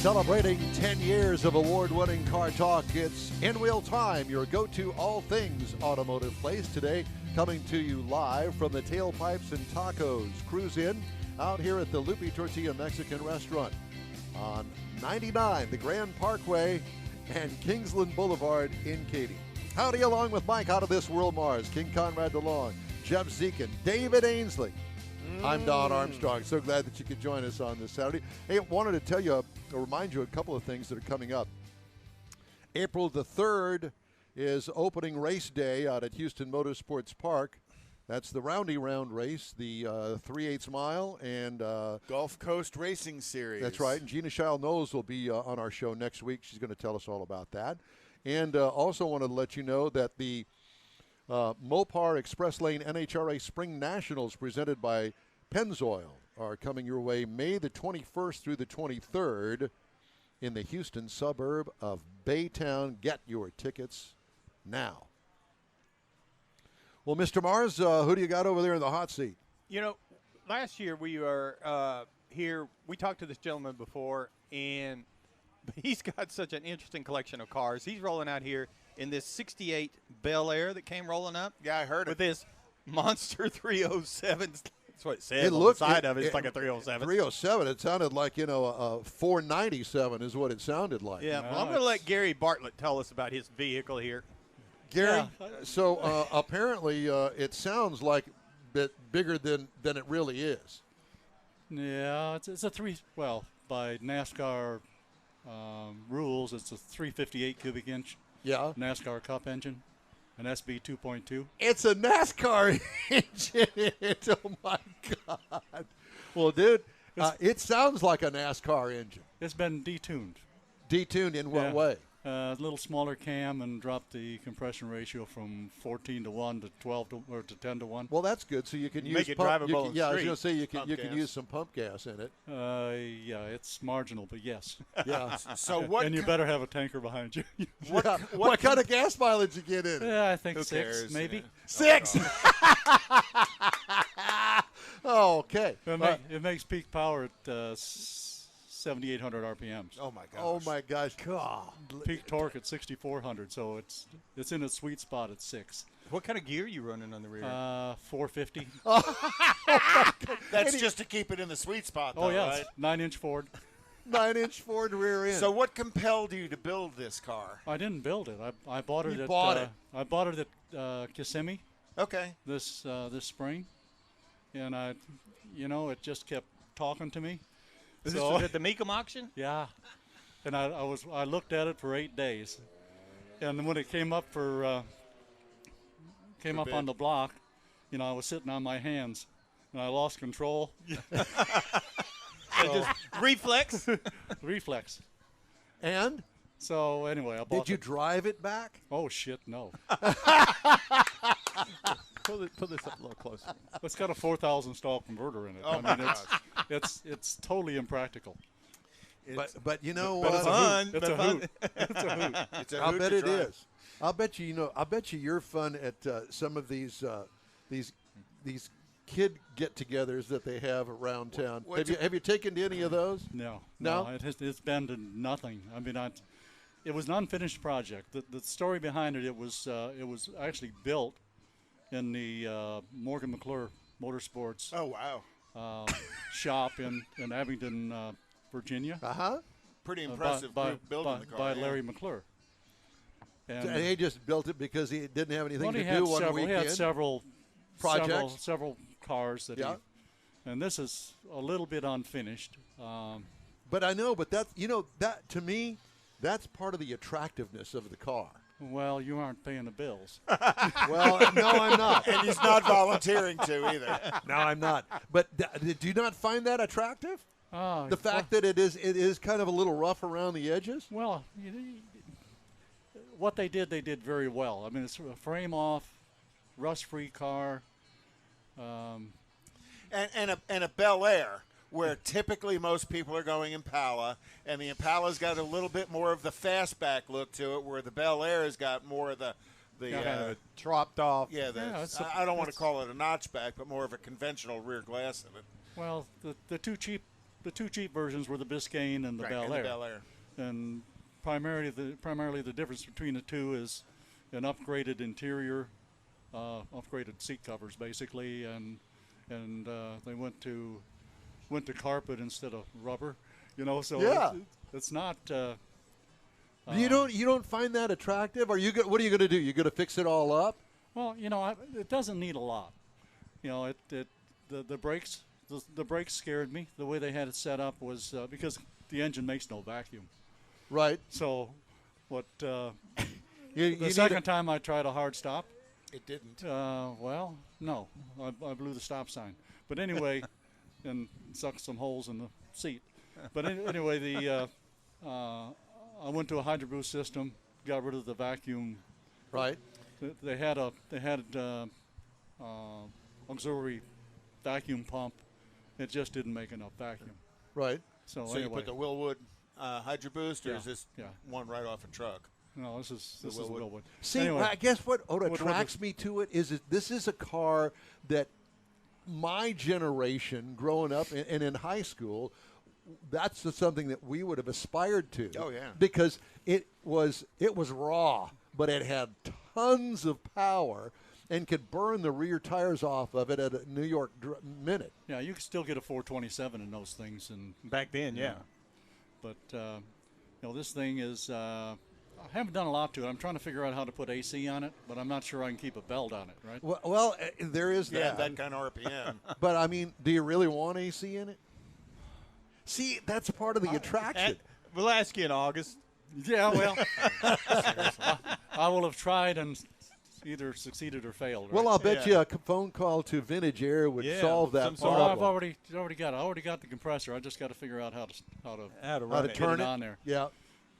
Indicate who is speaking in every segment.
Speaker 1: Celebrating 10 years of award-winning car talk, it's In Wheel Time, your go-to all things automotive place. Today, coming to you live from the Tailpipes and Tacos Cruize-in out here at the Lupe Tortilla Mexican restaurant on 99, the Grand Parkway, and Kingsland Boulevard in Katy. Howdy, along with Mike out of this world Mars, King Conrad DeLong, Jeff Zekin, David Ainsley. I'm Don Armstrong. So glad that you could join us on this Saturday. Hey, wanted to tell you, remind you a couple of things that are coming up. April the 3rd is opening race day out at Houston Motorsports Park. That's the Roundy Round race, the 3/8 mile and
Speaker 2: Gulf Coast Racing Series.
Speaker 1: That's right. And Gina Shile-Knowles will be on our show next week. She's going to tell us all about that. And also wanted to let you know that the Mopar Express Lane NHRA Spring Nationals presented by Pennzoil are coming your way May the 21st through the 23rd in the Houston suburb of Baytown. Get your tickets now. Well, Mr. Mars, who do you got over there in the hot seat?
Speaker 3: You know, last year we were here. We talked to this gentleman before, and he's got such an interesting collection of cars. He's rolling out here in this 68 Bel Air that came rolling up.
Speaker 2: Yeah, I heard it.
Speaker 3: With this monster 307. That's what it says
Speaker 1: It
Speaker 3: on
Speaker 1: looked,
Speaker 3: the side of it. It's like a 307.
Speaker 1: 307. It sounded like, a 497 is what it sounded like.
Speaker 3: Yeah, well, I'm going to let Gary Bartlett tell us about his vehicle here.
Speaker 1: Gary, so apparently it sounds like a bit bigger than it really is.
Speaker 4: Yeah, it's a by NASCAR rules, it's a 358 cubic inch
Speaker 1: Yeah.
Speaker 4: NASCAR Cup engine, an SB 2.2.
Speaker 1: It's a NASCAR engine. Oh, my God. Well, dude, it sounds like a NASCAR engine.
Speaker 4: It's been detuned.
Speaker 1: Detuned in what way?
Speaker 4: A little smaller cam and dropped the compression ratio from 14 to 1 to 12 to, or to 10 to 1.
Speaker 1: Well, that's good. So you can use
Speaker 3: Make it
Speaker 1: pump,
Speaker 3: drivable in the
Speaker 1: I was
Speaker 3: street.
Speaker 1: going to say you can
Speaker 2: Pump gas.
Speaker 1: use some pump gas in it.
Speaker 4: Yeah, it's marginal, but yes.
Speaker 1: Yeah.
Speaker 2: So what?
Speaker 4: And you better have a tanker behind you.
Speaker 1: What kind of gas mileage you get in it?
Speaker 4: Yeah, I think
Speaker 2: Who
Speaker 4: 6,
Speaker 2: cares,
Speaker 4: maybe.
Speaker 2: yeah.
Speaker 1: 6. Oh, okay.
Speaker 4: It makes peak power at 7,800 RPMs.
Speaker 2: Oh my gosh.
Speaker 1: Oh my gosh. God.
Speaker 4: Peak torque at 6,400, so it's in a sweet spot at 6.
Speaker 3: What kind of gear are you running on the rear?
Speaker 4: 450.
Speaker 2: That's just to keep it in the sweet spot, though,
Speaker 4: Oh yeah,
Speaker 2: right?
Speaker 4: 9-inch Ford.
Speaker 1: 9-inch Ford rear end.
Speaker 2: So what compelled you to build this car?
Speaker 4: I didn't build it. I bought it.
Speaker 1: You
Speaker 4: at,
Speaker 1: bought it.
Speaker 4: I bought it at Kissimmee
Speaker 2: Okay.
Speaker 4: this spring, and it just kept talking to me.
Speaker 3: Is
Speaker 4: So-
Speaker 3: this at the Mecum auction?
Speaker 4: Yeah, and I looked at it for 8 days, and then when it came up on the block, I was sitting on my hands, and I lost control.
Speaker 3: Just reflex?
Speaker 4: Reflex.
Speaker 1: And
Speaker 4: So anyway, I bought.
Speaker 1: did you drive it back?
Speaker 4: Oh shit, no!
Speaker 3: Pull this up a little closer.
Speaker 4: It's got a 4,000 stall converter in it.
Speaker 2: Oh
Speaker 4: I mean, it's totally impractical.
Speaker 1: But you know
Speaker 4: But
Speaker 1: what?
Speaker 4: it's a
Speaker 3: Fun.
Speaker 4: hoot. It's a hoot. It's a hoot.
Speaker 2: It's a
Speaker 1: I
Speaker 2: hoot
Speaker 1: bet
Speaker 2: to
Speaker 1: it
Speaker 2: drive.
Speaker 1: is. I bet you're fun at some of these kid get-togethers that they have around town. Have you taken to any of those?
Speaker 4: No.
Speaker 1: No?
Speaker 4: It's been to nothing. I mean, it was an unfinished project. The story behind it was actually built in the Morgan McClure Motorsports
Speaker 2: Oh wow.
Speaker 4: shop in Abingdon, Virginia.
Speaker 2: Pretty impressive group building the car.
Speaker 4: by
Speaker 2: yeah.
Speaker 4: Larry McClure. And
Speaker 1: And he just built it because he didn't have anything
Speaker 4: well,
Speaker 1: to
Speaker 4: he
Speaker 1: do
Speaker 4: had
Speaker 1: one
Speaker 4: several,
Speaker 1: weekend.
Speaker 4: He had several
Speaker 1: Projects?
Speaker 4: several cars that
Speaker 1: Yeah.
Speaker 4: and this is a little bit unfinished.
Speaker 1: But I know, but that to me, that's part of the attractiveness of the car.
Speaker 4: Well, you aren't paying the bills.
Speaker 1: Well, no, I'm not.
Speaker 2: And he's not volunteering to either.
Speaker 1: No, I'm not. But do you not find that attractive? The fact that it is kind of a little rough around the edges?
Speaker 4: Well, what they did very well. I mean, it's a frame off, rust-free car.
Speaker 2: And a Bel Air, where typically most people are going Impala, and the Impala's got a little bit more of the fastback look to it, where the Bel Air has got more of the
Speaker 3: Kind of dropped off.
Speaker 2: yeah. I don't want to call it a notchback, but more of a conventional rear glass in it.
Speaker 4: Well, the two cheap the two cheap versions were the Biscayne and the
Speaker 2: Right,
Speaker 4: Bel
Speaker 2: and
Speaker 4: Air.
Speaker 2: the Bel Air.
Speaker 4: And primarily the difference between the two is an upgraded interior, upgraded seat covers basically, and they went to carpet instead of rubber, So
Speaker 1: Yeah.
Speaker 4: it's not.
Speaker 1: You don't find that attractive? What are you going to do? You going to fix it all up?
Speaker 4: Well, it doesn't need a lot. The brakes. The brakes scared me. The way they had it set up was because the engine makes no vacuum.
Speaker 1: Right.
Speaker 4: So, what?
Speaker 1: You
Speaker 4: The second time I tried a hard stop,
Speaker 2: It didn't.
Speaker 4: well, no, I blew the stop sign. But anyway, and sucked some holes in the seat. But anyway, I went to a hydro boost system, got rid of the vacuum.
Speaker 1: Right.
Speaker 4: They had auxiliary vacuum pump. It just didn't make enough vacuum.
Speaker 1: Right.
Speaker 4: So
Speaker 2: So
Speaker 4: anyway,
Speaker 2: you put the Willwood Hydro Boost, or
Speaker 4: Yeah,
Speaker 2: is this
Speaker 4: yeah.
Speaker 2: one right off a truck?
Speaker 4: no, this is
Speaker 2: Willwood.
Speaker 4: Willwood.
Speaker 1: See,
Speaker 4: Anyway,
Speaker 1: I guess what
Speaker 4: what
Speaker 1: attracts me to it is this is a car that my generation growing up and in high school, that's something that we would have aspired to.
Speaker 2: Oh, yeah.
Speaker 1: Because it was raw, but it had tons of power and could burn the rear tires off of it at a New York minute.
Speaker 4: yeah, you can still get a 427 in those things, and
Speaker 3: Back then, yeah.
Speaker 4: but this thing is. I haven't done a lot to it. I'm trying to figure out how to put AC on it, but I'm not sure I can keep a belt on it. Right?
Speaker 1: Well, there is
Speaker 2: Yeah,
Speaker 1: that.
Speaker 2: that kind of RPM.
Speaker 1: But I mean, do you really want AC in it? See, that's part of the attraction.
Speaker 3: We'll ask you in August.
Speaker 4: Yeah, well, I will have tried and either succeeded or failed. Right?
Speaker 1: Well, I'll bet
Speaker 3: Yeah.
Speaker 1: you a phone call to Vintage Air would
Speaker 3: Yeah,
Speaker 1: solve that
Speaker 3: some sort
Speaker 1: problem.
Speaker 3: of-
Speaker 4: I've already got the compressor. I just got to figure out how to
Speaker 3: How to
Speaker 1: How
Speaker 3: run
Speaker 1: to
Speaker 3: it.
Speaker 1: turn
Speaker 4: get
Speaker 1: it
Speaker 4: it on there.
Speaker 1: Yeah.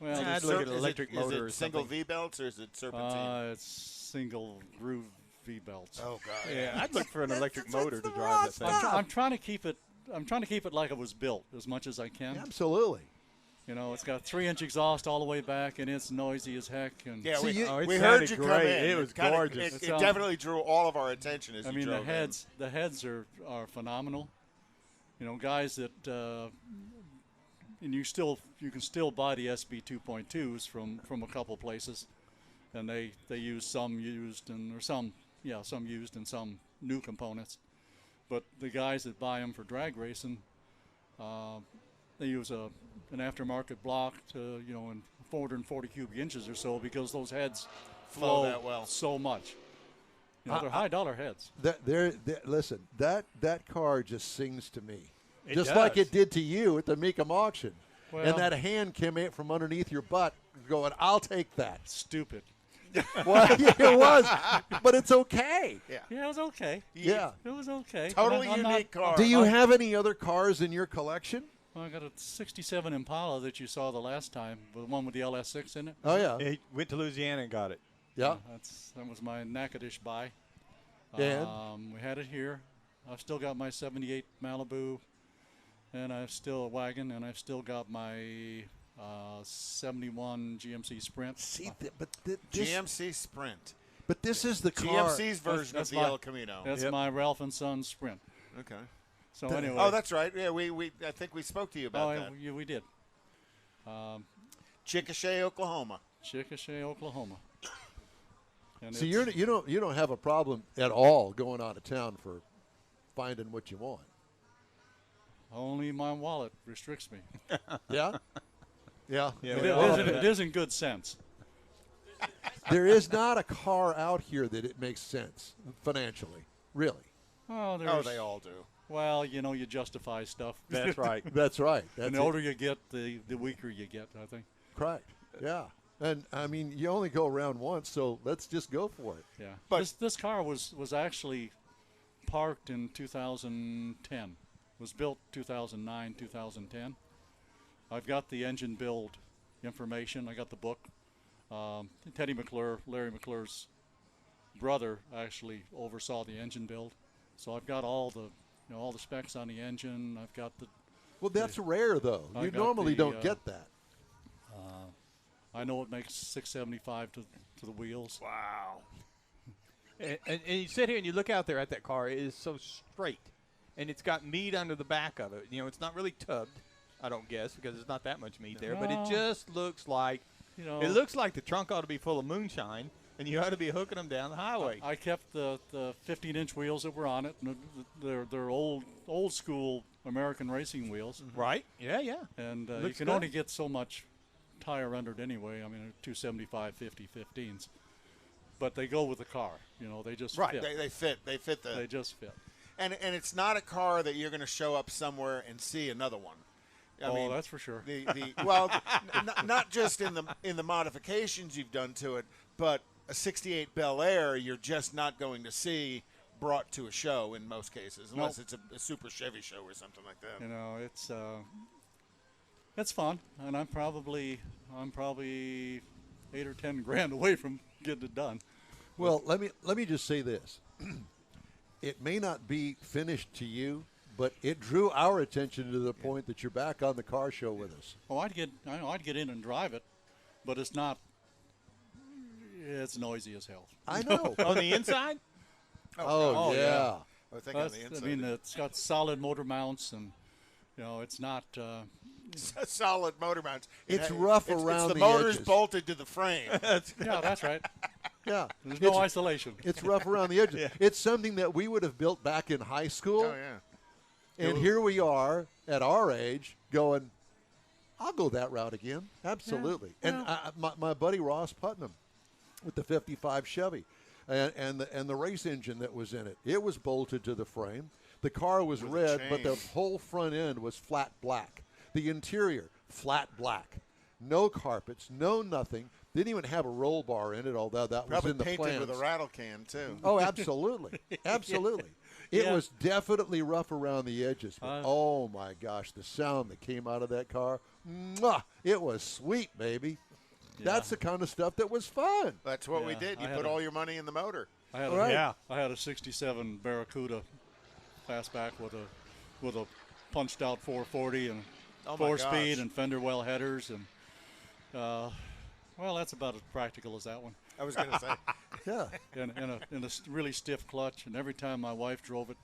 Speaker 4: Well,
Speaker 3: I'd
Speaker 2: Is
Speaker 3: look
Speaker 2: it-
Speaker 3: at an
Speaker 2: is
Speaker 3: electric
Speaker 2: it,
Speaker 3: motor
Speaker 2: Is
Speaker 3: or
Speaker 2: it single
Speaker 3: something.
Speaker 2: V belts or is it serpentine?
Speaker 4: it's single groove V belts.
Speaker 2: Oh God.
Speaker 3: Yeah, I'd look for an electric
Speaker 1: That's
Speaker 3: motor to
Speaker 1: the
Speaker 3: drive
Speaker 1: raw
Speaker 3: that thing.
Speaker 1: stuff.
Speaker 4: I'm trying to keep it. I'm trying to keep it like it was built as much as I can.
Speaker 1: Absolutely.
Speaker 4: It's got 3-inch exhaust all the way back, and it's noisy as heck. And
Speaker 2: Yeah,
Speaker 1: See,
Speaker 2: we,
Speaker 1: you-
Speaker 3: Oh, it
Speaker 2: we heard
Speaker 3: sounded
Speaker 2: you come
Speaker 3: great.
Speaker 2: in.
Speaker 3: It was
Speaker 2: kinda-
Speaker 3: gorgeous.
Speaker 2: It,
Speaker 4: It's,
Speaker 2: definitely drew all of our attention as
Speaker 4: I
Speaker 2: you
Speaker 4: mean,
Speaker 2: drove
Speaker 4: the heads are phenomenal. Guys that and you can still buy the SB 2.2s from a couple places, and they use some used and some used and some new components. But the guys that buy them for drag racing, they use an aftermarket block to in 440 cubic inches or so, because those heads
Speaker 2: Flow that well.
Speaker 4: so much. They're high dollar heads.
Speaker 1: Listen, that car just sings to me.
Speaker 3: It
Speaker 1: Just like
Speaker 3: does.
Speaker 1: it did to you at the Mecum auction.
Speaker 4: Well-
Speaker 1: And that hand came out from underneath your butt going, I'll take that.
Speaker 4: Stupid.
Speaker 1: Well, yeah, it was, but it's okay.
Speaker 2: Yeah.
Speaker 4: Yeah, it was okay.
Speaker 1: Yeah.
Speaker 4: It was okay.
Speaker 2: Totally
Speaker 4: I'm not-
Speaker 2: unique car.
Speaker 1: Do you have any other cars in your collection?
Speaker 4: I got a '67 Impala that you saw the last time, the one with the LS6 in it.
Speaker 1: Oh, yeah.
Speaker 3: He went to Louisiana and got it.
Speaker 1: Yeah.
Speaker 4: That was my Natchitoches buy.
Speaker 1: And?
Speaker 4: We had it here. I've still got my '78 Malibu, and I've still a wagon, and I've still got my '71 GMC Sprint.
Speaker 1: See, this,
Speaker 2: GMC Sprint.
Speaker 1: but this is the car.
Speaker 2: GMC's version
Speaker 4: that's
Speaker 2: of the
Speaker 4: my-
Speaker 2: El Camino.
Speaker 4: That's
Speaker 3: Yep.
Speaker 4: my Ralph and Son Sprint.
Speaker 2: Okay.
Speaker 4: So anyway.
Speaker 2: Oh, that's right. Yeah, we I think we spoke to you about that.
Speaker 4: yeah, we did.
Speaker 2: Chickasha, Oklahoma.
Speaker 4: Chickasha, Oklahoma. And
Speaker 1: So
Speaker 4: it's-
Speaker 1: you don't have a problem at all going out of town for finding what you want.
Speaker 4: Only my wallet restricts me.
Speaker 1: Yeah. Yeah.
Speaker 3: Yeah,
Speaker 4: It
Speaker 3: we all
Speaker 4: is,
Speaker 3: have
Speaker 4: it is in good sense.
Speaker 1: There is not a car out here that it makes sense financially. Really.
Speaker 4: Oh,
Speaker 2: Oh, they all do.
Speaker 4: Well, you justify stuff.
Speaker 3: That's right.
Speaker 1: That's right. That's
Speaker 4: And the older you get, the weaker you get, I think.
Speaker 1: Correct. Yeah. And I mean, you only go around once, so let's just go for it.
Speaker 4: Yeah.
Speaker 2: But-
Speaker 4: this car was actually parked in 2010. Was built 2009, 2010. I've got the engine build information. I got the book. Teddy McClure, Larry McClure's brother, actually oversaw the engine build. So I've got all the all the specs on the engine. I've got the.
Speaker 1: Well, that's rare, though.
Speaker 4: I
Speaker 1: You
Speaker 4: got
Speaker 1: normally
Speaker 4: the,
Speaker 1: don't get that.
Speaker 4: I know it makes 675 to the wheels.
Speaker 2: Wow.
Speaker 3: And you sit here and you look out there at that car. It is so straight. and it's got meat under the back of it. You know, it's not really tubbed, I don't guess, because there's not that much meat there. But it just looks like, it looks like the trunk ought to be full of moonshine, and you ought to be hooking them down the highway.
Speaker 4: I kept the 15-inch wheels that were on it. And they're old school American racing wheels.
Speaker 3: Right? Yeah, yeah.
Speaker 4: And you
Speaker 3: Looks
Speaker 4: can
Speaker 3: good.
Speaker 4: only get so much tire under it anyway. I mean, 275, 50, 15s. But they go with the car. You know, they just
Speaker 2: Right.
Speaker 4: fit.
Speaker 2: They fit. They fit the.
Speaker 4: They just fit.
Speaker 2: And it's not a car that you're going to show up somewhere and see another one. I mean,
Speaker 4: that's for sure.
Speaker 2: Not just in the modifications you've done to it, but a '68 Bel Air you're just not going to see brought to a show in most cases, unless it's a super Chevy show or something like that.
Speaker 4: You know, it's fun, and I'm probably 8 or 10 grand away from getting it done.
Speaker 1: Well, let me just say this. It may not be finished to you, but it drew our attention to the point that you're back on the car show with us.
Speaker 4: Oh, I'd get in and drive it, but it's not. It's noisy as hell.
Speaker 1: I know.
Speaker 3: On the inside?
Speaker 1: Oh, yeah.
Speaker 2: I think on the inside.
Speaker 4: I mean, it's got solid motor mounts, and you know, it's not.
Speaker 2: Solid motor mounts.
Speaker 1: It's rough around
Speaker 2: the
Speaker 1: the
Speaker 2: motor's
Speaker 1: edges.
Speaker 2: bolted to the frame.
Speaker 4: Yeah, that's right.
Speaker 1: Yeah.
Speaker 4: There's no isolation.
Speaker 1: It's rough around the edges.
Speaker 3: Yeah.
Speaker 1: It's something that we would have built back in high school.
Speaker 2: Oh yeah.
Speaker 1: And here we are at our age going, I'll go that route again. Absolutely. And my buddy Ross Putnam with the 55 Chevy and the race engine that was in it, it was bolted to the frame. The car was
Speaker 2: With a
Speaker 1: red, but the
Speaker 2: chain.
Speaker 1: whole front end was flat black. The interior, flat black. No carpets, no nothing. Didn't even have a roll bar in it, although that
Speaker 2: Probably
Speaker 1: was in the
Speaker 2: painted
Speaker 1: plans.
Speaker 2: with a rattle can too.
Speaker 1: Oh, absolutely. Absolutely. It
Speaker 4: Yeah.
Speaker 1: was definitely rough around the edges. But oh, my gosh, the sound that came out of that car, mwah, it was sweet, baby. That's the kind of stuff that was fun.
Speaker 2: That's what we
Speaker 4: Yeah,
Speaker 2: did. You
Speaker 4: I
Speaker 2: put
Speaker 4: had
Speaker 2: all your money in the motor.
Speaker 4: I had
Speaker 1: Right.
Speaker 4: I had a '67 Barracuda fastback with a punched out 440 and
Speaker 2: Oh, my
Speaker 4: 4-speed
Speaker 2: gosh.
Speaker 4: and fender well headers, and well, that's about as practical as that one.
Speaker 2: I was going to say.
Speaker 1: Yeah.
Speaker 4: And a really stiff clutch, and every time my wife drove it,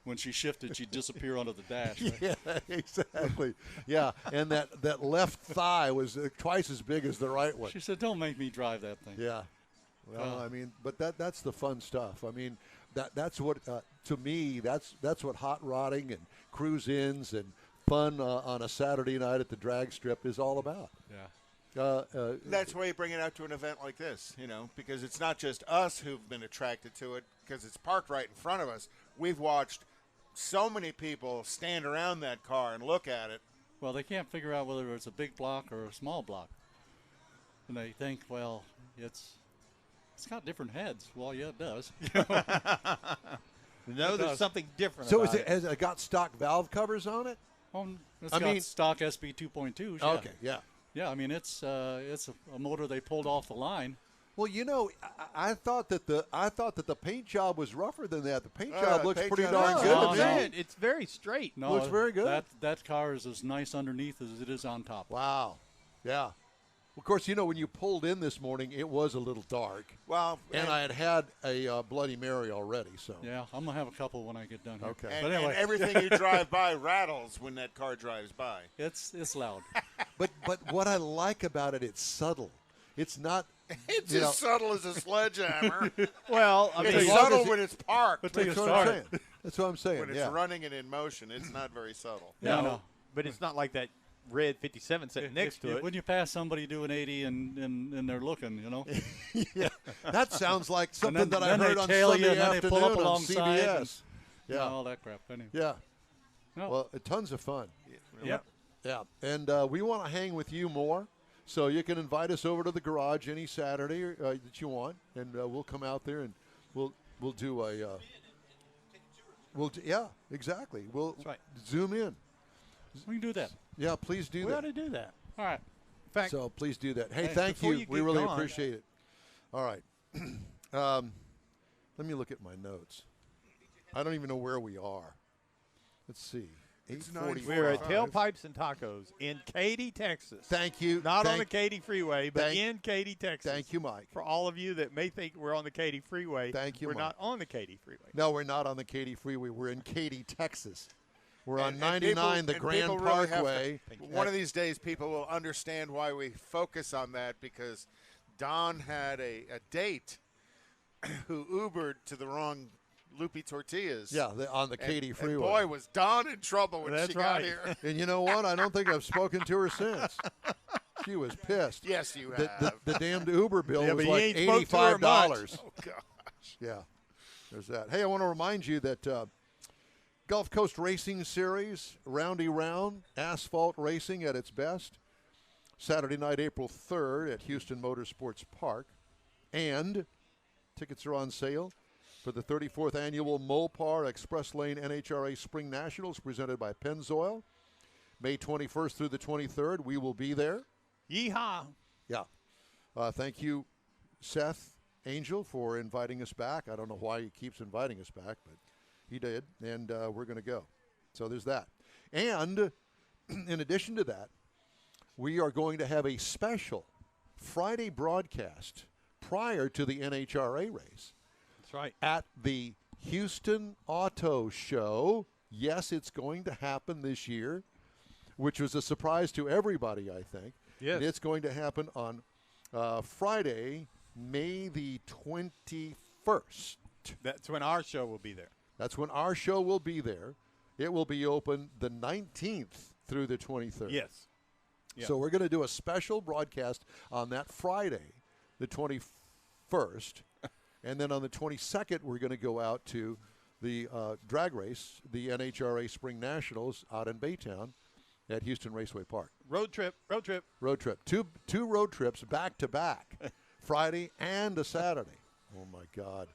Speaker 4: when she shifted, she'd disappear onto the dash. Right?
Speaker 1: Yeah, exactly. Yeah, and that left thigh was twice as big as the right one.
Speaker 4: She said, "Don't make me drive that thing."
Speaker 1: Yeah. Well, I mean, but that's the fun stuff. I mean, that's what to me that's what hot rodding and cruise-ins and fun on a Saturday night at the drag strip is all about.
Speaker 4: Yeah.
Speaker 2: That's why you bring it out to an event like this, you know, because it's not just us who've been attracted to it because it's parked right in front of us. We've watched so many people stand around that car and look at it.
Speaker 4: Well, they can't figure out whether it's a big block or a small block, and they think, well, it's got different heads. Well, yeah, it does.
Speaker 3: No, there's something different
Speaker 1: So
Speaker 3: about
Speaker 1: has it got stock valve covers on it?
Speaker 4: It's
Speaker 1: I
Speaker 4: got
Speaker 1: mean-
Speaker 4: stock SB 2.2s. Yeah.
Speaker 1: Okay, yeah.
Speaker 4: Yeah, I mean it's a motor they pulled off the line.
Speaker 1: Well, you know, I thought that the paint job was rougher than that. The paint job looks
Speaker 2: paint
Speaker 1: pretty
Speaker 2: job-
Speaker 1: darn
Speaker 2: No,
Speaker 1: good
Speaker 4: no,
Speaker 1: to
Speaker 4: no.
Speaker 1: me.
Speaker 3: It's very straight.
Speaker 4: No,
Speaker 1: Looks very good.
Speaker 4: That car is as nice underneath as it is on top.
Speaker 1: Wow. Yeah. Of course, you know, when you pulled in this morning, it was a little dark.
Speaker 2: Well,
Speaker 1: And I had a Bloody Mary already, so.
Speaker 4: Yeah, I'm gonna have a couple when I get done here.
Speaker 1: Okay.
Speaker 2: and,
Speaker 4: But anyway,
Speaker 2: and everything you drive by rattles when that car drives by.
Speaker 4: it's loud.
Speaker 1: But what I like about it, it's subtle. It's not.
Speaker 2: It's
Speaker 1: you know,
Speaker 2: as subtle as a sledgehammer.
Speaker 3: Well, I
Speaker 2: It's
Speaker 3: mean,
Speaker 1: long
Speaker 2: subtle
Speaker 1: as it-
Speaker 2: when it's parked.
Speaker 4: Until you
Speaker 1: That's what I'm
Speaker 4: start.
Speaker 1: saying. That's what I'm saying.
Speaker 2: When it's
Speaker 1: yeah.
Speaker 2: running and in motion, it's not very subtle.
Speaker 4: No.
Speaker 3: but it's not like that red 57 sitting next to it.
Speaker 4: When you pass somebody doing 80 and they're looking, you know,
Speaker 1: Yeah. That sounds like something
Speaker 4: then-
Speaker 1: that I
Speaker 4: then they
Speaker 1: heard on
Speaker 4: tail you
Speaker 1: Sunday
Speaker 4: and then they
Speaker 1: afternoon
Speaker 4: pull up
Speaker 1: on
Speaker 4: alongside
Speaker 1: CBS.
Speaker 4: and-
Speaker 1: Yeah.
Speaker 4: all that crap. Anyway.
Speaker 1: Yeah.
Speaker 4: No.
Speaker 1: Well, tons of fun.
Speaker 3: Yep.
Speaker 1: Yeah. And we want to hang with you more. So you can invite us over to the garage any Saturday that you want, and we'll come out there and we'll do a. Yeah, exactly. We'll
Speaker 3: That's right.
Speaker 1: zoom in.
Speaker 4: We can do that.
Speaker 1: Yeah, please do
Speaker 3: We
Speaker 1: that.
Speaker 3: ought to do that.
Speaker 4: All right.
Speaker 3: In fact,
Speaker 1: So please do that. Hey,
Speaker 3: Hey,
Speaker 1: thank
Speaker 3: before
Speaker 1: you.
Speaker 3: you
Speaker 1: We
Speaker 3: get
Speaker 1: really
Speaker 3: going-
Speaker 1: appreciate it. All right. Let me look at my notes. I don't even know where we are. Let's see. 8:45.
Speaker 3: We're at Tailpipes and Tacos in Katy, Texas.
Speaker 1: Thank you.
Speaker 3: Not on the Katy Freeway, but in Katy, Texas.
Speaker 1: Thank you, Mike.
Speaker 3: For all of you that may think we're on the Katy Freeway,
Speaker 1: thank you,
Speaker 3: we're
Speaker 1: Mike.
Speaker 3: not on the Katy Freeway.
Speaker 1: No, we're not on the Katy Freeway. We're in Katy, Texas. We're on
Speaker 2: And
Speaker 1: 99, the Grand
Speaker 2: people really have
Speaker 1: Parkway.
Speaker 2: one of these days, people will understand why we focus on that, because Don had a date who Ubered to the wrong Lupe Tortillas.
Speaker 1: Yeah, on the Katy Freeway.
Speaker 2: And boy, was Don in trouble when
Speaker 3: That's
Speaker 2: she got
Speaker 3: right.
Speaker 2: here.
Speaker 1: And you know what? I don't think I've spoken to her since. She was pissed.
Speaker 2: Yes, you have.
Speaker 1: The damned Uber bill was
Speaker 3: but you
Speaker 1: like
Speaker 3: ain't spoke to her much.
Speaker 1: $85.
Speaker 2: Oh, gosh.
Speaker 1: Yeah, there's that. Hey, I want to remind you that Gulf Coast Racing Series, Roundy Round, asphalt racing at its best, Saturday night, April 3rd at Houston Motorsports Park. And tickets are on sale for the 34th annual Mopar Express Lane NHRA Spring Nationals presented by Pennzoil. May 21st through the 23rd, we will be there.
Speaker 3: Yeehaw.
Speaker 1: Yeah. Thank you, Seth Angel, for inviting us back. I don't know why he keeps inviting us back, but he did, and we're going to go. So there's that. And in addition to that, we are going to have a special Friday broadcast prior to the NHRA race.
Speaker 3: That's right.
Speaker 1: At the Houston Auto Show. Yes, it's going to happen this year, which was a surprise to everybody, I think.
Speaker 3: Yes.
Speaker 1: And it's going to happen on Friday, May the 21st.
Speaker 3: That's when our show will be there.
Speaker 1: That's when our show will be there. It will be open the 19th through the 23rd.
Speaker 3: Yes. Yeah.
Speaker 1: So we're going to do a special broadcast on that Friday, the 21st. And then on the 22nd, we're going to go out to the drag race, the NHRA Spring Nationals out in Baytown at Houston Raceway Park.
Speaker 3: Road trip.
Speaker 1: Road trip. Two road trips back to back, Friday and a Saturday. Oh, my God.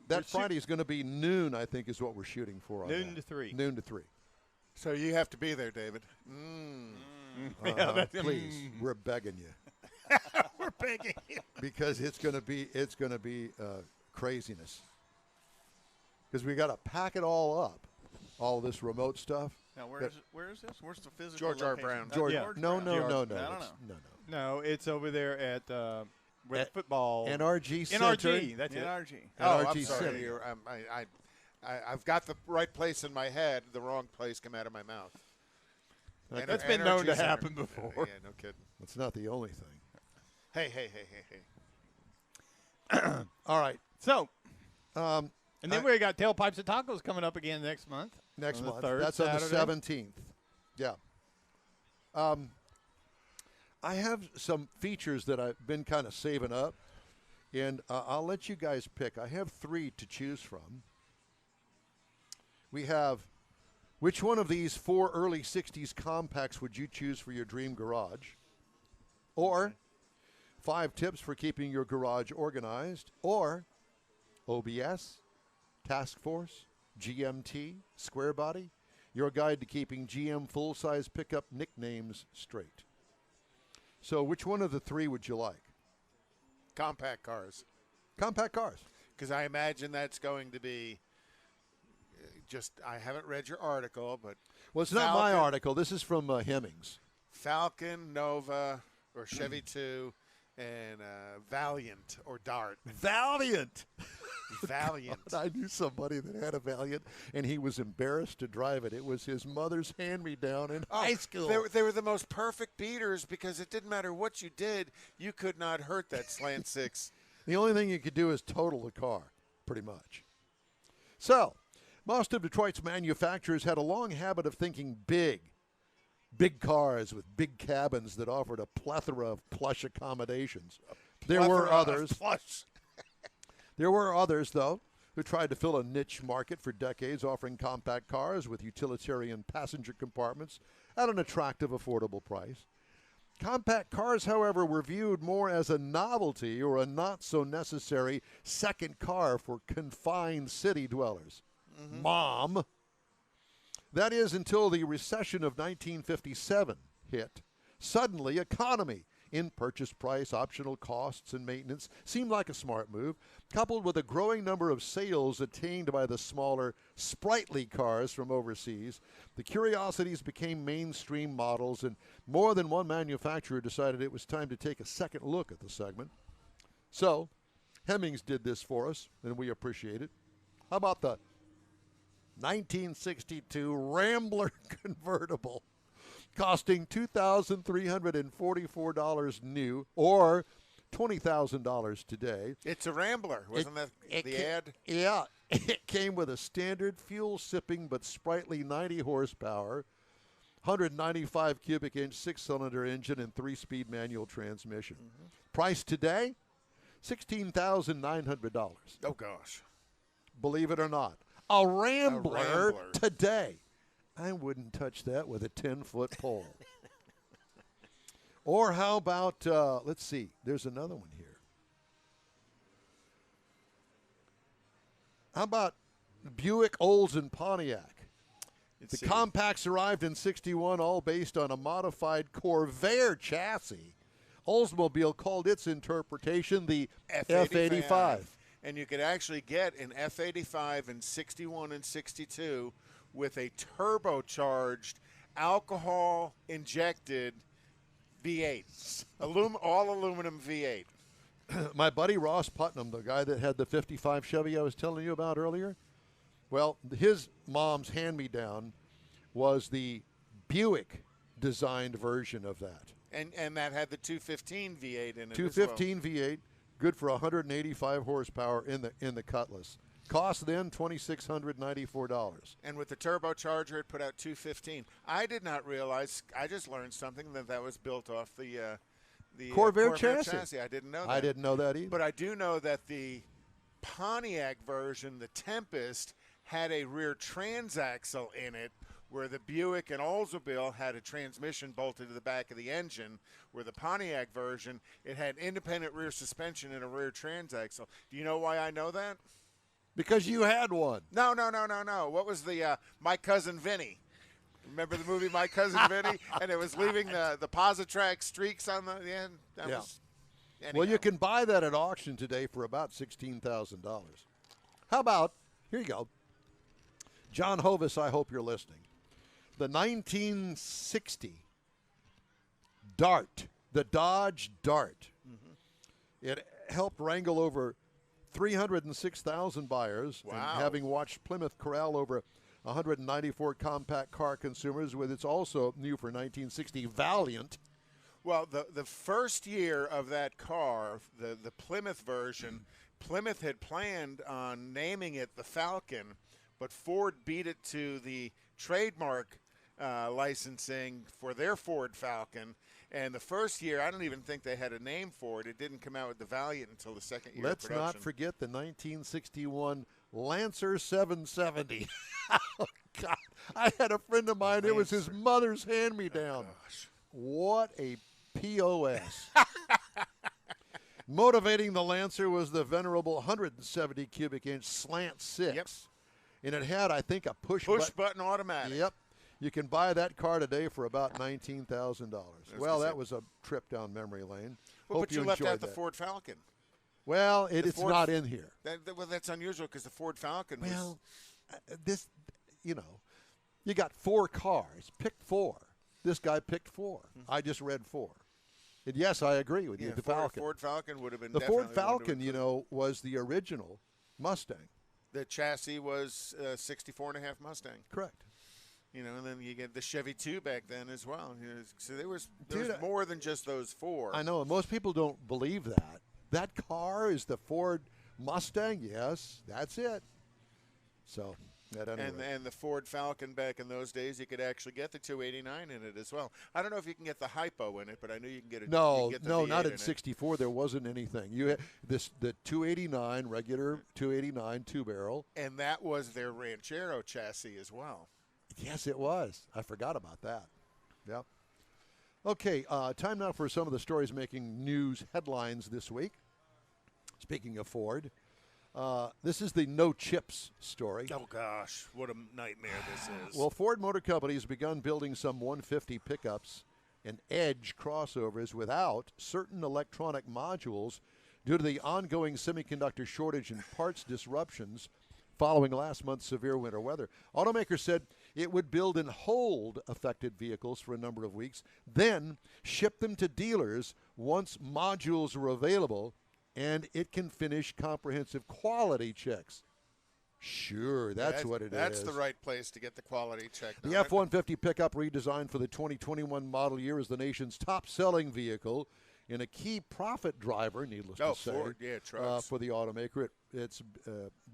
Speaker 1: That Friday is going to be noon, I think, is what we're shooting for. On
Speaker 3: Noon
Speaker 1: that.
Speaker 3: to 3.
Speaker 1: Noon to 3.
Speaker 2: So you have to be there, David.
Speaker 1: Please, we're begging you.
Speaker 2: We're begging you.
Speaker 1: Because it's going to be craziness. Because we got to pack it all up, all this remote stuff.
Speaker 5: Now, where is this? Where's the physical
Speaker 2: George R.
Speaker 5: location?
Speaker 2: Brown.
Speaker 1: George,
Speaker 3: Yeah.
Speaker 1: no.
Speaker 5: I don't
Speaker 1: No.
Speaker 3: No, it's over there at where the football.
Speaker 1: NRG Center.
Speaker 3: NRG. That's it.
Speaker 5: NRG.
Speaker 2: Oh, I'm
Speaker 1: NRG
Speaker 2: sorry.
Speaker 1: Center.
Speaker 2: I've got the right place in my head. The wrong place came out of my mouth.
Speaker 1: Okay.
Speaker 3: That's been
Speaker 2: NRG
Speaker 3: known to
Speaker 2: Center.
Speaker 3: happen before.
Speaker 2: Yeah, no kidding.
Speaker 1: That's not the only thing.
Speaker 2: Hey.
Speaker 1: All right.
Speaker 3: So,
Speaker 1: Um,
Speaker 3: and then we got Tailpipes and Tacos coming up again next month.
Speaker 1: next
Speaker 3: on the
Speaker 1: month.
Speaker 3: third
Speaker 1: That's
Speaker 3: Saturday.
Speaker 1: on the 17th. Yeah. I have some features that I've been kind of saving up, and I'll let you guys pick. I have 3 to choose from. We have, which one of these 4 early 60s compacts would you choose for your dream garage? Or 5 tips for keeping your garage organized. Or OBS, Task Force, GMT, Square Body, your guide to keeping GM full-size pickup nicknames straight. So which one of the 3 would you like?
Speaker 2: Compact cars.
Speaker 1: Compact cars.
Speaker 2: Because I imagine that's going to be I haven't read your article, but
Speaker 1: Well, it's not my
Speaker 2: Falcon.
Speaker 1: article. This is from Hemmings.
Speaker 2: Falcon, Nova, or Chevy 2, and Valiant or Dart.
Speaker 1: Valiant.
Speaker 2: Valiant.
Speaker 1: I knew somebody that had a Valiant, and he was embarrassed to drive it. It was his mother's hand-me-down in high school.
Speaker 2: They were the most perfect beaters because it didn't matter what you did, you could not hurt that slant 6.
Speaker 1: The only thing you could do is total the car, pretty much. So, most of Detroit's manufacturers had a long habit of thinking big. Big cars with big cabins that offered a plethora of plush accommodations. There were others.
Speaker 2: Plush.
Speaker 1: There were others, though, who tried to fill a niche market for decades, offering compact cars with utilitarian passenger compartments at an attractive, affordable price. Compact cars, however, were viewed more as a novelty or a not-so-necessary second car for confined city dwellers. Mom. That is until the recession of 1957 hit. Suddenly, economy, in purchase price, optional costs, and maintenance seemed like a smart move, coupled with a growing number of sales attained by the smaller, sprightly cars from overseas. The Curiosities became mainstream models, and more than one manufacturer decided it was time to take a second look at the segment. So, Hemmings did this for us, and we appreciate it. How about the 1962 Rambler Convertible, costing $2,344 new, or $20,000 today.
Speaker 2: It's a Rambler, wasn't that the ad?
Speaker 1: Yeah, it came with a standard fuel-sipping but sprightly 90 horsepower, 195 cubic inch 6-cylinder engine, and 3-speed manual transmission. Price today, $16,900.
Speaker 2: Oh gosh,
Speaker 1: believe it or not, a Rambler today. I wouldn't touch that with a 10-foot pole. Or how about, let's see, there's another one here. How about Buick, Olds, and Pontiac? The compacts arrived in '61, all based on a modified Corvair chassis. Oldsmobile called its interpretation the F-85.
Speaker 2: And you could actually get an F-85 in '61 and '62 with a turbocharged, alcohol-injected V8, all aluminum V8.
Speaker 1: My buddy Ross Putnam, the guy that had the '55 Chevy I was telling you about earlier, well, his mom's hand-me-down was the Buick-designed version of that.
Speaker 2: And that had the 215 V8 in it.
Speaker 1: 215 V8, good for 185 horsepower in the Cutlass. Cost then $2,694.
Speaker 2: And with the turbocharger, it put out 215. I did not realize. I just learned something that was built off the
Speaker 1: Corvair chassis.
Speaker 2: I didn't know that.
Speaker 1: I didn't know that either.
Speaker 2: But I do know that the Pontiac version, the Tempest, had a rear transaxle in it, where the Buick and Oldsmobile had a transmission bolted to the back of the engine, where the Pontiac version, it had independent rear suspension and a rear transaxle. Do you know why I know that?
Speaker 1: Because you had one.
Speaker 2: No. What was the My Cousin Vinny? Remember the movie My Cousin Vinny? And it was leaving the Positrack streaks on the end?
Speaker 1: Yeah.
Speaker 2: Anyhow.
Speaker 1: Well, you can buy that at auction today for about $16,000. How about, here you go, John Hovis, I hope you're listening. The 1960 Dart, the Dodge Dart. It helped wrangle over 306,000 buyers.
Speaker 2: Wow.
Speaker 1: And having watched Plymouth corral over 194 compact car consumers, with its also new for 1960 Valiant.
Speaker 2: Well, the first year of that car, the Plymouth version, Plymouth had planned on naming it the Falcon, but Ford beat it to the trademark licensing for their Ford Falcon. And the first year, I don't even think they had a name for it. It didn't come out with the Valiant until the second year
Speaker 1: Let's
Speaker 2: of production.
Speaker 1: not forget the 1961 Lancer 770. Oh, God. I had a friend of mine. It was his mother's hand-me-down.
Speaker 2: Gosh.
Speaker 1: What a POS. Motivating the Lancer was the venerable 170 cubic inch slant 6.
Speaker 2: Yep.
Speaker 1: And it had, I think, a push
Speaker 2: button automatic.
Speaker 1: Yep. You can buy that car today for about $19,000. Well, that was a trip down memory lane.
Speaker 2: Well,
Speaker 1: Hope
Speaker 2: but you left
Speaker 1: enjoyed
Speaker 2: out the
Speaker 1: that.
Speaker 2: Ford Falcon.
Speaker 1: Well, it's
Speaker 2: Ford-
Speaker 1: not in here.
Speaker 2: Well, that's unusual because the Ford Falcon was.
Speaker 1: Well, this, you got 4 cars. Pick 4. This guy picked 4. I just read 4. And yes, I agree with you. The Falcon.
Speaker 2: Ford Falcon would have been
Speaker 1: The Ford
Speaker 2: definitely one to
Speaker 1: Falcon,
Speaker 2: include.
Speaker 1: was the original Mustang.
Speaker 2: The chassis was 64.5 Mustang.
Speaker 1: Correct.
Speaker 2: And then you get the Chevy 2 back then as well. So there was
Speaker 1: Dude,
Speaker 2: more than just those 4.
Speaker 1: I know, and most people don't believe that. That car is the Ford Mustang. Yes, that's it. So, anyway.
Speaker 2: And the Ford Falcon back in those days, you could actually get the 289 in it as well. I don't know if you can get the Hypo in it, but I knew you can get it.
Speaker 1: No,
Speaker 2: get the
Speaker 1: no,
Speaker 2: V8
Speaker 1: not
Speaker 2: in
Speaker 1: in '64. There wasn't anything. You had the 289 regular 289 2-barrel,
Speaker 2: and that was their Ranchero chassis as well.
Speaker 1: Yes, it was. I forgot about that. Yep. Okay, time now for some of the stories making news headlines this week. Speaking of Ford, this is the no chips story.
Speaker 2: Oh, gosh. What a nightmare this is.
Speaker 1: Well, Ford Motor Company has begun building some 150 pickups and Edge crossovers without certain electronic modules due to the ongoing semiconductor shortage and parts disruptions following last month's severe winter weather. Automakers said it would build and hold affected vehicles for a number of weeks, then ship them to dealers once modules are available, and it can finish comprehensive quality checks. Sure, that's what it is.
Speaker 2: That's the right place to get the quality check.
Speaker 1: The F-150 pickup redesigned for the 2021 model year is the nation's top-selling vehicle and a key profit driver, needless to say,
Speaker 2: Ford, trucks.
Speaker 1: for the automaker. It's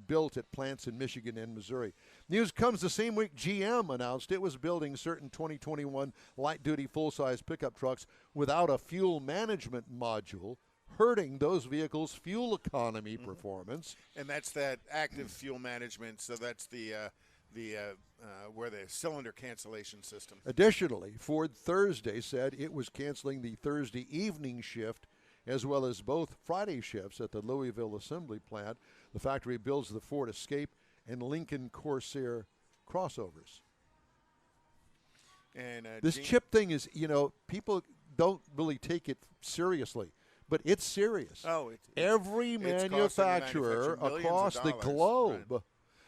Speaker 1: built at plants in Michigan and Missouri. News comes the same week GM announced it was building certain 2021 light-duty full-size pickup trucks without a fuel management module, hurting those vehicles' fuel economy performance.
Speaker 2: And that's that active fuel management, so that's where the cylinder cancellation system.
Speaker 1: Additionally, Ford Thursday said it was canceling the Thursday evening shift as well as both Friday shifts at the Louisville assembly plant. The factory builds the Ford Escape and Lincoln Corsair crossovers.
Speaker 2: And
Speaker 1: this chip thing is, people don't really take it seriously, but it's serious. Every manufacturer across the globe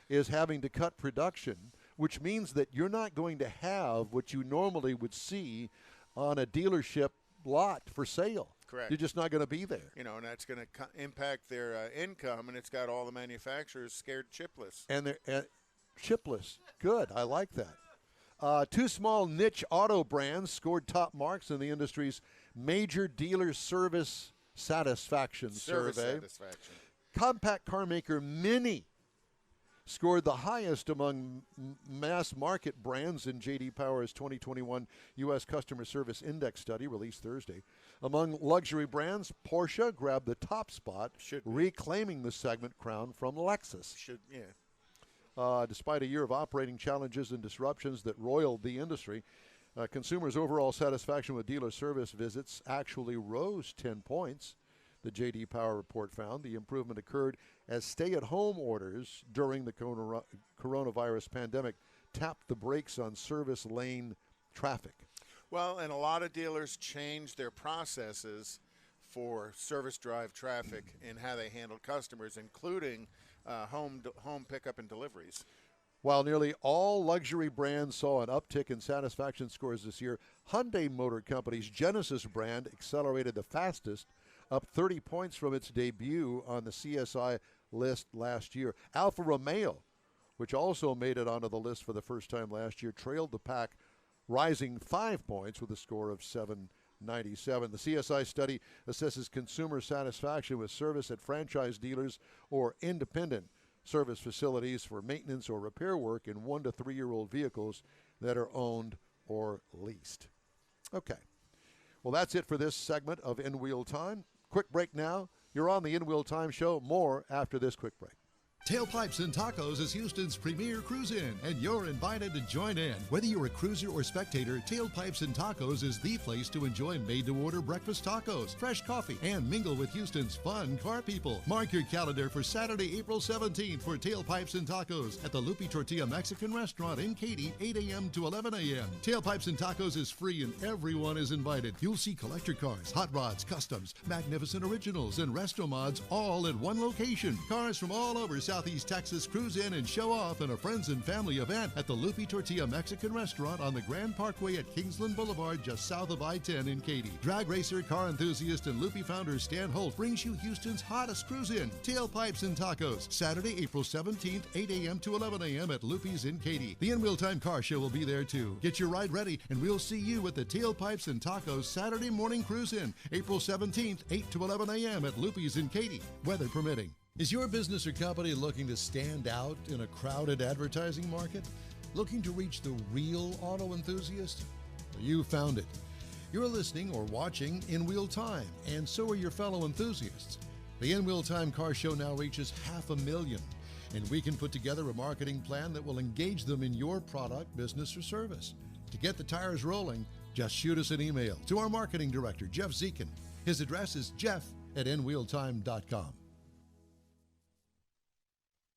Speaker 1: is having to cut production, which means that you're not going to have what you normally would see on a dealership lot for sale.
Speaker 2: Correct.
Speaker 1: You're just not going to be there.
Speaker 2: And that's going to impact their income, and it's got all the manufacturers scared chipless.
Speaker 1: And they're chipless. Good. I like that. Two small niche auto brands scored top marks in the industry's major dealer service satisfaction survey. Compact car maker Mini scored the highest among mass market brands in J.D. Power's 2021 U.S. Customer Service Index study released Thursday. Among luxury brands, Porsche grabbed the top spot, reclaiming the segment crown from Lexus. Despite a year of operating challenges and disruptions that roiled the industry, consumers' overall satisfaction with dealer service visits actually rose 10 points. The J.D. Power report found the improvement occurred as stay-at-home orders during the coronavirus pandemic tapped the brakes on service lane traffic.
Speaker 2: Well, and a lot of dealers changed their processes for service drive traffic and how they handle customers, including home pickup and deliveries.
Speaker 1: While nearly all luxury brands saw an uptick in satisfaction scores this year, Hyundai Motor Company's Genesis brand accelerated the fastest, up 30 points from its debut on the CSI list last year. Alfa Romeo, which also made it onto the list for the first time last year, trailed the pack, rising 5 points with a score of 797. The CSI study assesses consumer satisfaction with service at franchise dealers or independent service facilities for maintenance or repair work in 1 to 3 year old vehicles that are owned or leased. Okay. Well, that's it for this segment of In Wheel Time. Quick break now. You're on the In Wheel Time show. More after this quick break.
Speaker 6: Tailpipes and Tacos is Houston's premier cruise-in, and you're invited to join in. Whether you're a cruiser or spectator, Tailpipes and Tacos is the place to enjoy made-to-order breakfast tacos, fresh coffee, and mingle with Houston's fun car people. Mark your calendar for Saturday, April 17th for Tailpipes and Tacos at the Lupe Tortilla Mexican Restaurant in Katy, 8 a.m. to 11 a.m. Tailpipes and Tacos is free and everyone is invited. You'll see collector cars, hot rods, customs, magnificent originals, and resto mods all at one location. Cars from all over Southeast Texas cruise in and show off in a friends and family event at the Lupe Tortilla Mexican Restaurant on the Grand Parkway at Kingsland Boulevard, just south of I-10 in Katy. Drag racer, car enthusiast, and Lupe founder Stan Holt brings you Houston's hottest cruise-in, Tailpipes and Tacos, Saturday, April 17th, 8 a.m. to 11 a.m. at Lupe's in Katy. The In Wheel Time Car Show will be there too. Get your ride ready, and we'll see you at the Tailpipes and Tacos Saturday morning cruise-in, April 17th, 8 to 11 a.m. at Lupe's in Katy, weather permitting. Is your business or company looking to stand out in a crowded advertising market? Looking to reach the real auto enthusiast? Well, you found it. You're listening or watching In Wheel Time, and so are your fellow enthusiasts. The In Wheel Time Car Show now reaches 500,000, and we can put together a marketing plan that will engage them in your product, business, or service. To get the tires rolling, just shoot us an email to our marketing director, Jeff Zekin. His address is jeff@inwheeltime.com.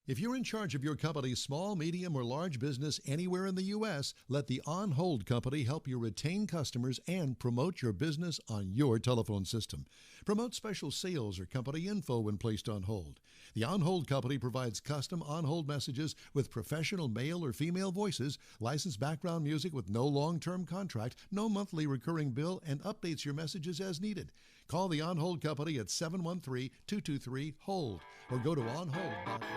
Speaker 6: If you're in charge of your company's small, medium, or large business anywhere in the U.S., let the On Hold Company help you retain customers and promote your business on your telephone system. Promote special sales or company info when placed on hold. The On Hold Company provides custom on-hold messages with professional male or female voices, licensed background music with no long-term contract, no monthly recurring bill, and updates your messages as needed. Call the On Hold Company at 713-223-HOLD or go to onhold.com.